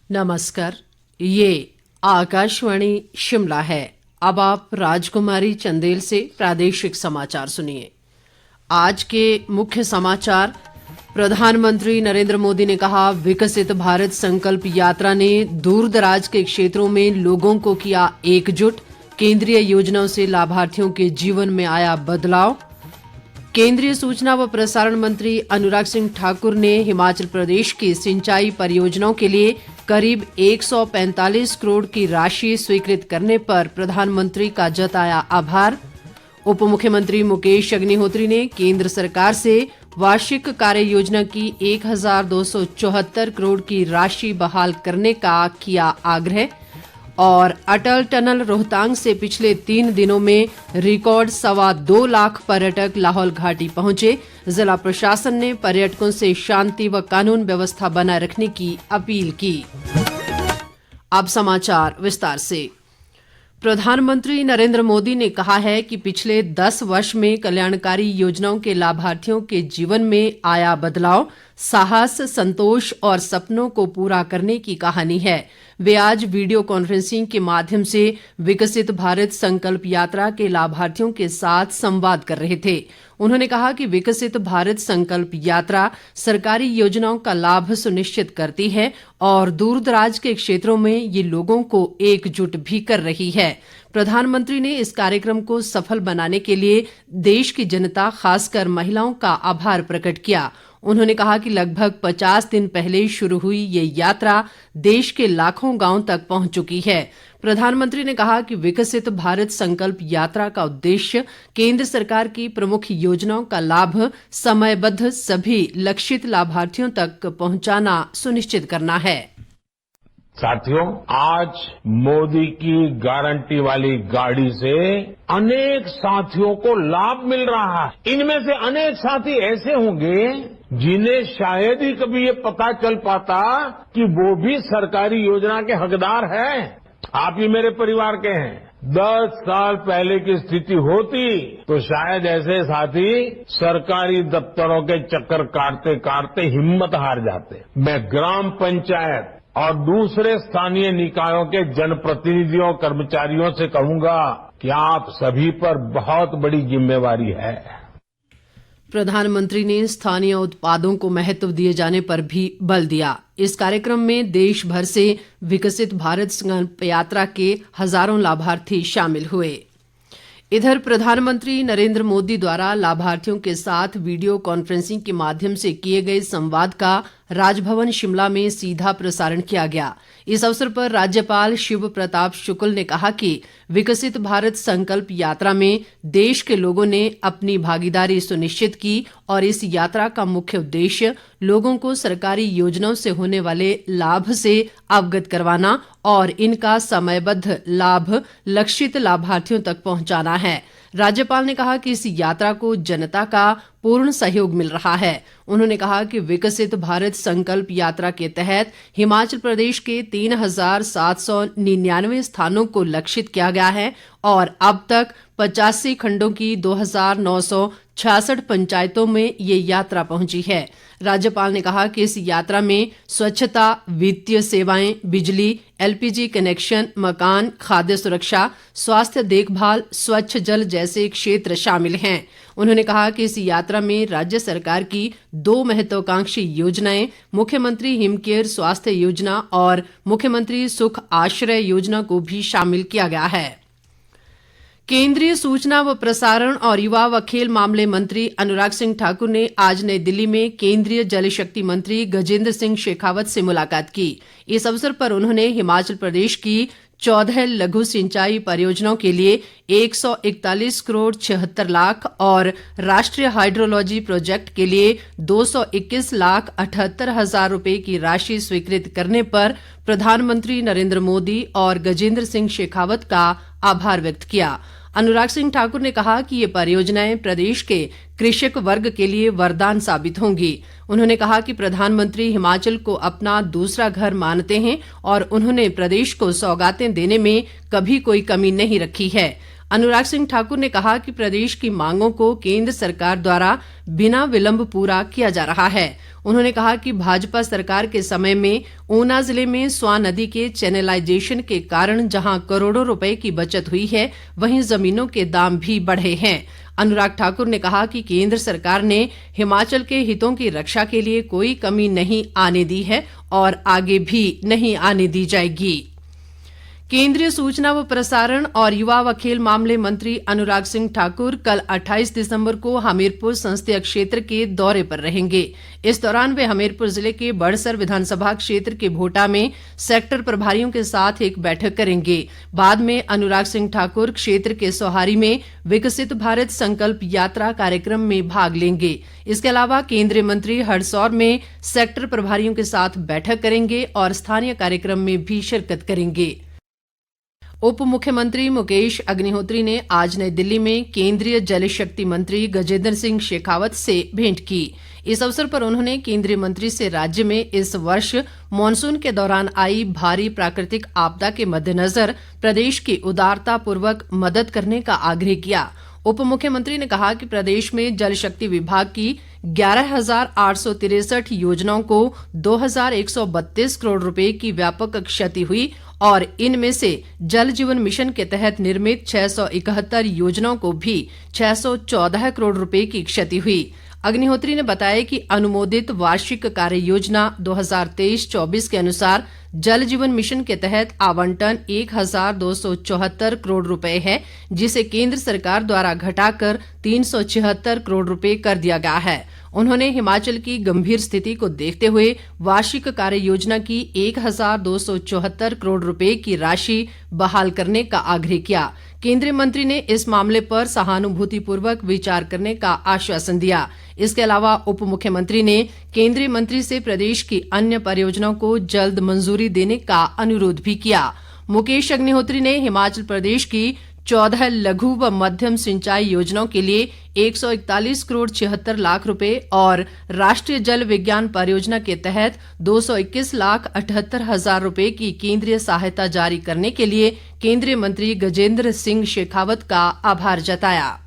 नमस्कार, ये आकाशवाणी शिमला है। अब आप राजकुमारी चंदेल से प्रादेशिक समाचार सुनिए। आज के मुख्य समाचार। प्रधानमंत्री नरेंद्र मोदी ने कहा, विकसित भारत संकल्प यात्रा ने दूर दराज के क्षेत्रों में लोगों को किया एकजुट। केंद्रीय योजनाओं से लाभार्थियों के जीवन में आया बदलाव। केंद्रीय सूचना व प्रसारण मंत्री अनुराग सिंह ठाकुर ने हिमाचल प्रदेश की सिंचाई परियोजनाओं के लिए करीब 145 करोड़ की राशि स्वीकृत करने पर प्रधानमंत्री का जताया आभार। उप मुख्यमंत्री मुकेश अग्निहोत्री ने केंद्र सरकार से वार्षिक कार्य योजना की 1274 करोड़ की राशि बहाल करने का किया आग्रह। और अटल टनल रोहतांग से पिछले 3 दिनों में रिकॉर्ड 2.25 लाख पर्यटक लाहौल घाटी पहुंचे। जिला प्रशासन ने पर्यटकों से शांति व कानून व्यवस्था बनाए रखने की अपील की। अब समाचार विस्तार से। प्रधानमंत्री नरेंद्र मोदी ने कहा है कि पिछले 10 वर्ष में कल्याणकारी योजनाओं के लाभार्थियों के जीवन में आया बदलाव साहस, संतोष और सपनों को पूरा करने की कहानी है। वे आज वीडियो कॉन्फ्रेंसिंग के माध्यम से विकसित भारत संकल्प यात्रा के लाभार्थियों के साथ संवाद कर रहे थे। उन्होंने कहा कि विकसित भारत संकल्प यात्रा सरकारी योजनाओं का लाभ सुनिश्चित करती है और दूरदराज के क्षेत्रों में ये लोगों को एकजुट भी कर रही है। प्रधानमंत्री ने इस कार्यक्रम को सफल बनाने के लिए देश की जनता, खासकर महिलाओं का आभार प्रकट किया। उन्होंने कहा कि लगभग 50 दिन पहले शुरू हुई ये यात्रा देश के लाखों गांवों तक पहुंच चुकी है। प्रधानमंत्री ने कहा कि विकसित भारत संकल्प यात्रा का उद्देश्य केंद्र सरकार की प्रमुख योजनाओं का लाभ समयबद्ध सभी लक्षित लाभार्थियों तक पहुंचाना सुनिश्चित करना है। साथियों, आज मोदी की गारंटी वाली गाड़ी से अनेक साथियों को लाभ मिल रहा है। इनमें से अनेक साथी ऐसे होंगे जिन्हें शायद ही कभी ये पता चल पाता कि वो भी सरकारी योजना के हकदार हैं। आप ही मेरे परिवार के हैं। 10 साल पहले की स्थिति होती तो शायद ऐसे साथी सरकारी दफ्तरों के चक्कर काटते काटते हिम्मत हार जाते। मैं ग्राम पंचायत और दूसरे स्थानीय निकायों के जनप्रतिनिधियों, कर्मचारियों से कहूंगा कि आप सभी पर बहुत बड़ी जिम्मेवारी है। प्रधानमंत्री ने स्थानीय उत्पादों को महत्व दिए जाने पर भी बल दिया। इस कार्यक्रम में देश भर से विकसित भारत संकल्प यात्रा के हजारों लाभार्थी शामिल हुए। इधर प्रधानमंत्री नरेंद्र मोदी द्वारा लाभार्थियों के साथ वीडियो कॉन्फ्रेंसिंग के माध्यम से किए गए संवाद का राजभवन शिमला में सीधा प्रसारण किया गया। इस अवसर पर राज्यपाल शिव प्रताप शुक्ल ने कहा कि विकसित भारत संकल्प यात्रा में देश के लोगों ने अपनी भागीदारी सुनिश्चित की और इस यात्रा का मुख्य उद्देश्य लोगों को सरकारी योजनाओं से होने वाले लाभ से अवगत करवाना और इनका समयबद्ध लाभ लक्षित लाभार्थियों तक पहुंचाना है। राज्यपाल ने कहा कि इस यात्रा को जनता का पूर्ण सहयोग मिल रहा है। उन्होंने कहा कि विकसित भारत संकल्प यात्रा के तहत हिमाचल प्रदेश के 3,799 स्थानों को लक्षित किया गया है और अब तक 85 खंडों की 2,966 पंचायतों में ये यात्रा पहुंची है। राज्यपाल ने कहा कि इस यात्रा में स्वच्छता, वित्तीय सेवाएं, बिजली, एलपीजी कनेक्शन, मकान, खाद्य सुरक्षा, स्वास्थ्य देखभाल, स्वच्छ जल जैसे क्षेत्र शामिल हैं। उन्होंने कहा कि इस यात्रा में राज्य सरकार की 2 महत्वाकांक्षी योजनाएं मुख्यमंत्री हिमकेयर स्वास्थ्य योजना और मुख्यमंत्री सुख आश्रय योजना को भी शामिल किया गया है। केंद्रीय सूचना व प्रसारण और युवा व खेल मामले मंत्री अनुराग सिंह ठाकुर ने आज नई दिल्ली में केंद्रीय जल शक्ति मंत्री गजेंद्र सिंह शेखावत से मुलाकात की। इस अवसर पर उन्होंने हिमाचल प्रदेश की 14 लघु सिंचाई परियोजनाओं के लिए 141 करोड़ 76 लाख और राष्ट्रीय हाइड्रोलॉजी प्रोजेक्ट के लिए 221 लाख 78 हजार रुपए की राशि स्वीकृत करने पर प्रधानमंत्री नरेंद्र मोदी और गजेंद्र सिंह शेखावत का आभार व्यक्त किया। अनुराग सिंह ठाकुर ने कहा कि ये परियोजनाएं प्रदेश के कृषक वर्ग के लिए वरदान साबित होंगी। उन्होंने कहा कि प्रधानमंत्री हिमाचल को अपना दूसरा घर मानते हैं और उन्होंने प्रदेश को सौगातें देने में कभी कोई कमी नहीं रखी है। अनुराग सिंह ठाकुर ने कहा कि प्रदेश की मांगों को केंद्र सरकार द्वारा बिना विलंब पूरा किया जा रहा है। उन्होंने कहा कि भाजपा सरकार के समय में ऊना जिले में स्वां नदी के चैनलाइजेशन के कारण जहां करोड़ों रुपए की बचत हुई है, वहीं जमीनों के दाम भी बढ़े हैं। अनुराग ठाकुर ने कहा कि केंद्र सरकार ने हिमाचल के हितों की रक्षा के लिए कोई कमी नहीं आने दी है और आगे भी नहीं आने दी जाएगी। केंद्रीय सूचना व प्रसारण और युवा व खेल मामले मंत्री अनुराग सिंह ठाकुर कल 28 दिसंबर को हमीरपुर संसदीय क्षेत्र के दौरे पर रहेंगे। इस दौरान वे हमीरपुर जिले के बड़सर विधानसभा क्षेत्र के भोटा में सेक्टर प्रभारियों के साथ एक बैठक करेंगे। बाद में अनुराग सिंह ठाकुर क्षेत्र के सोहारी में विकसित भारत संकल्प यात्रा कार्यक्रम में भाग लेंगे। इसके अलावा केंद्रीय मंत्री हरसौर में सेक्टर प्रभारियों के साथ बैठक करेंगे और स्थानीय कार्यक्रम में भी शिरकत करेंगे। उप मुख्यमंत्री मुकेश अग्निहोत्री ने आज नई दिल्ली में केंद्रीय जल शक्ति मंत्री गजेंद्र सिंह शेखावत से भेंट की। इस अवसर पर उन्होंने केंद्रीय मंत्री से राज्य में इस वर्ष मानसून के दौरान आई भारी प्राकृतिक आपदा के मद्देनजर प्रदेश की उदारतापूर्वक मदद करने का आग्रह किया। उप मुख्यमंत्री ने कहा कि प्रदेश में जल शक्ति विभाग की 11,863 योजनाओं को 2,132 करोड़ रुपए की व्यापक क्षति हुई और इनमें से जल जीवन मिशन के तहत निर्मित 671 योजनाओं को भी 614 करोड़ रुपए की क्षति हुई। अग्निहोत्री ने बताया कि अनुमोदित वार्षिक कार्य योजना 2023-24 के अनुसार जल जीवन मिशन के तहत आवंटन 1,274 करोड़ रुपए है, जिसे केंद्र सरकार द्वारा घटाकर 376 करोड़ रुपए कर दिया गया है। उन्होंने हिमाचल की गंभीर स्थिति को देखते हुए वार्षिक कार्य योजना की 1,274 करोड़ रुपए की राशि बहाल करने का आग्रह किया। केंद्रीय मंत्री ने इस मामले पर सहानुभूतिपूर्वक विचार करने का आश्वासन दिया। इसके अलावा उप मुख्यमंत्री ने केंद्रीय मंत्री से प्रदेश की अन्य परियोजनाओं को जल्द मंजूरी देने का अनुरोध भी किया। मुकेश अग्निहोत्री ने हिमाचल प्रदेश की 14 लघु व मध्यम सिंचाई योजनाओं के लिए 141 करोड़ 76 लाख रुपए और राष्ट्रीय जल विज्ञान परियोजना के तहत 221 लाख 78 हजार रुपए की केंद्रीय सहायता जारी करने के लिए केंद्रीय मंत्री गजेंद्र सिंह शेखावत का आभार जताया।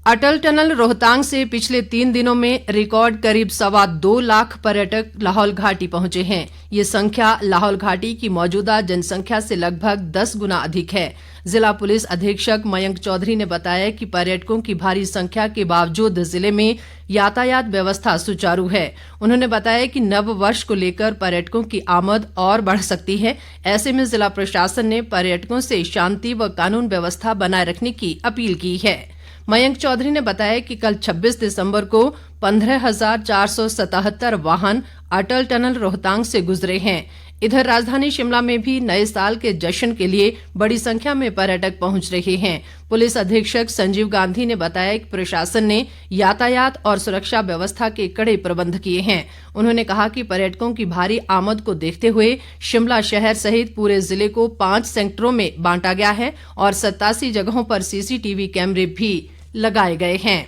अटल टनल रोहतांग से पिछले 3 दिनों में रिकॉर्ड करीब 2.25 लाख पर्यटक लाहौल घाटी पहुंचे हैं। ये संख्या लाहौल घाटी की मौजूदा जनसंख्या से लगभग 10 गुना अधिक है। जिला पुलिस अधीक्षक मयंक चौधरी ने बताया कि पर्यटकों की भारी संख्या के बावजूद जिले में यातायात व्यवस्था सुचारू है। उन्होंने बताया कि नव वर्ष को लेकर पर्यटकों की आमद और बढ़ सकती है। ऐसे में जिला प्रशासन ने पर्यटकों से शांति व कानून व्यवस्था बनाए रखने की अपील की है। मयंक चौधरी ने बताया कि कल 26 दिसंबर को 15,477 वाहन अटल टनल रोहतांग से गुजरे हैं। इधर राजधानी शिमला में भी नए साल के जश्न के लिए बड़ी संख्या में पर्यटक पहुंच रहे हैं। पुलिस अधीक्षक संजीव गांधी ने बताया कि प्रशासन ने यातायात और सुरक्षा व्यवस्था के कड़े प्रबंध किए हैं। उन्होंने कहा कि पर्यटकों की भारी आमद को देखते हुए शिमला शहर सहित पूरे जिले को 5 सेक्टरों में बांटा गया है और 87 जगहों पर सीसीटीवी कैमरे भी लगाए गए हैं।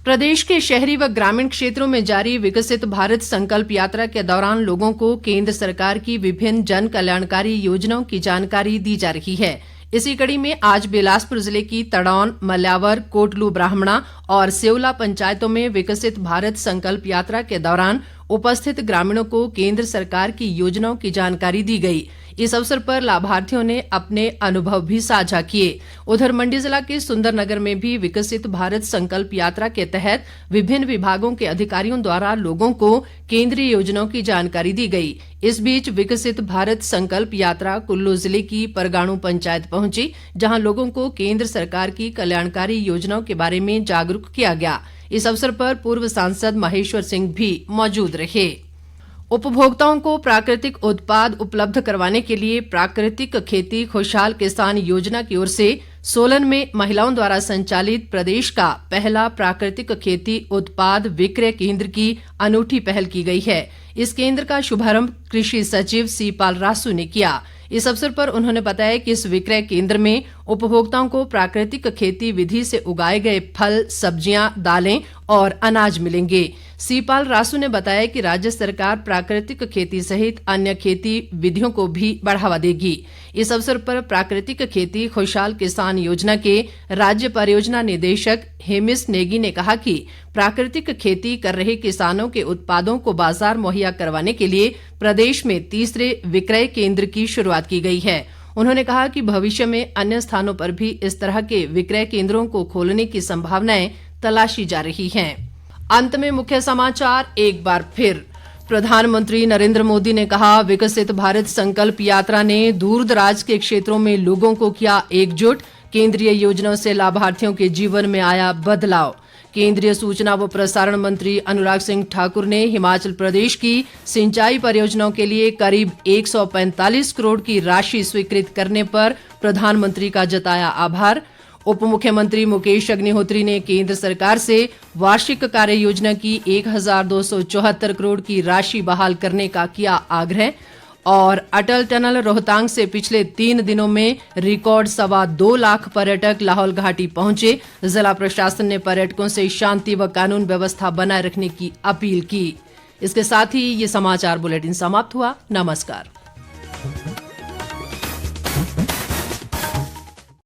प्रदेश के शहरी व ग्रामीण क्षेत्रों में जारी विकसित भारत संकल्प यात्रा के दौरान लोगों को केंद्र सरकार की विभिन्न जन कल्याणकारी योजनाओं की जानकारी दी जा रही है। इसी कड़ी में आज बिलासपुर जिले की तड़ौन, मल्यावर, कोटलू ब्राह्मणा और सेवला पंचायतों में विकसित भारत संकल्प यात्रा के दौरान उपस्थित ग्रामीणों को केंद्र सरकार की योजनाओं की जानकारी दी गई। इस अवसर पर लाभार्थियों ने अपने अनुभव भी साझा किए। उधर मंडी जिला के सुंदरनगर में भी विकसित भारत संकल्प यात्रा के तहत विभिन्न विभागों के अधिकारियों द्वारा लोगों को केंद्रीय योजनाओं की जानकारी दी गई। इस बीच विकसित भारत संकल्प यात्रा कुल्लू जिले की परगाणु पंचायत पहुंची, जहां लोगों को केंद्र सरकार की कल्याणकारी योजनाओं के बारे में जागरूक किया गया। इस अवसर पर पूर्व सांसद महेश्वर सिंह भी मौजूद रहे। उपभोक्ताओं को प्राकृतिक उत्पाद उपलब्ध करवाने के लिए प्राकृतिक खेती खुशहाल किसान योजना की ओर से सोलन में महिलाओं द्वारा संचालित प्रदेश का पहला प्राकृतिक खेती उत्पाद विक्रय केंद्र की अनूठी पहल की गई है। इस केंद्र का शुभारंभ कृषि सचिव सी पाल रासू ने किया। इस अवसर पर उन्होंने बताया कि इस विक्रय केंद्र में उपभोक्ताओं को प्राकृतिक खेती विधि से उगाए गए फल, सब्जियां, दालें और अनाज मिलेंगे। सीपाल रासू ने बताया कि राज्य सरकार प्राकृतिक खेती सहित अन्य खेती विधियों को भी बढ़ावा देगी। इस अवसर पर प्राकृतिक खेती खुशहाल किसान योजना के राज्य परियोजना निदेशक हेमिस नेगी ने कहा कि प्राकृतिक खेती कर रहे किसानों के उत्पादों को बाजार मुहैया करवाने के लिए प्रदेश में तीसरे विक्रय केंद्र की शुरुआत की गई है। उन्होंने कहा कि भविष्य में अन्य स्थानों पर भी इस तरह के विक्रय केंद्रों को खोलने की संभावनाएं तलाशी जा रही हैं। अंत में मुख्य समाचार एक बार फिर। प्रधानमंत्री नरेंद्र मोदी ने कहा, विकसित भारत संकल्प यात्रा ने दूर दराज के क्षेत्रों में लोगों को किया एकजुट। केंद्रीय योजनाओं से लाभार्थियों के जीवन में आया बदलाव। केंद्रीय सूचना व प्रसारण मंत्री अनुराग सिंह ठाकुर ने हिमाचल प्रदेश की सिंचाई परियोजनाओं के लिए करीब 145 करोड़ की राशि स्वीकृत करने पर प्रधानमंत्री का जताया आभार। उप मुख्यमंत्री मुकेश अग्निहोत्री ने केंद्र सरकार से वार्षिक कार्य योजना की 1274 करोड़ की राशि बहाल करने का किया आग्रह। और अटल टनल रोहतांग से पिछले 3 दिनों में रिकॉर्ड 2.25 लाख पर्यटक लाहौल घाटी पहुंचे। जिला प्रशासन ने पर्यटकों से शांति व कानून व्यवस्था बनाए रखने की अपील की। इसके साथ ही ये समाचार बुलेटिन समाप्त हुआ। नमस्कार।